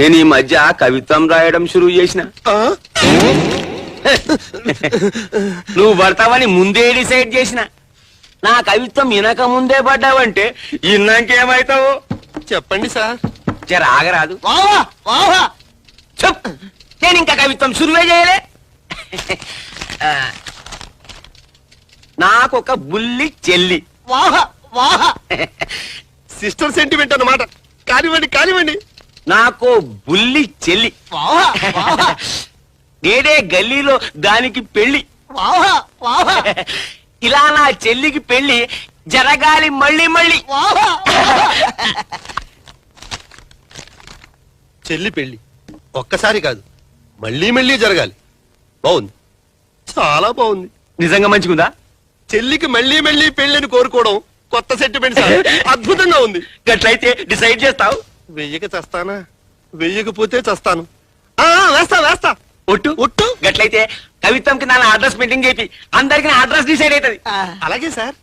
నేను ఈ మధ్య కవిత్వం రాయడం షురూ చేసిన. నువ్వు పడతావని ముందే డిసైడ్ చేసిన. నా కవిత్వం వినక ముందే పడ్డావంటే ఇన్నాకేమైతావు చెప్పండి సార్. జర ఆగరాదు. చెప్, నేను ఇంకా కవిత్వం షురువే చేయలే. నాకొక బుల్లి చెల్లి. సిస్టర్ సెంటిమెంట్ అన్నమాట. కానివ్వండి కానివ్వండి. నాకు బుల్లి చెల్లి. నేనే గల్లీలో దానికి పెళ్లి. ఇలా నా చెల్లికి పెళ్లి జరగాలి మళ్ళీ మళ్ళీ. చెల్లి పెళ్లి ఒక్కసారి కాదు, మళ్ళీ మళ్ళీ జరగాలి. బాగుంది, చాలా బాగుంది. నిజంగా మంచిగుందా? చెల్లికి మళ్ళీ మళ్ళీ పెళ్లిని కోరుకోవడం కొత్త సెంటిమెంట్ సార్. అద్భుతంగా ఉంది. గట్లయితే డిసైడ్ చేస్తావు? వెయ్యక చస్తానా? వెయ్యకపోతే చస్తాను. వేస్తా వేస్తా. ఒట్టు ఒట్టు. గట్లయితే కవిత్వంకి నా అడ్రస్ మీటింగ్ చేసి అందరికి అడ్రస్ డిసైడ్ అవుతుంది. అలాగే సార్.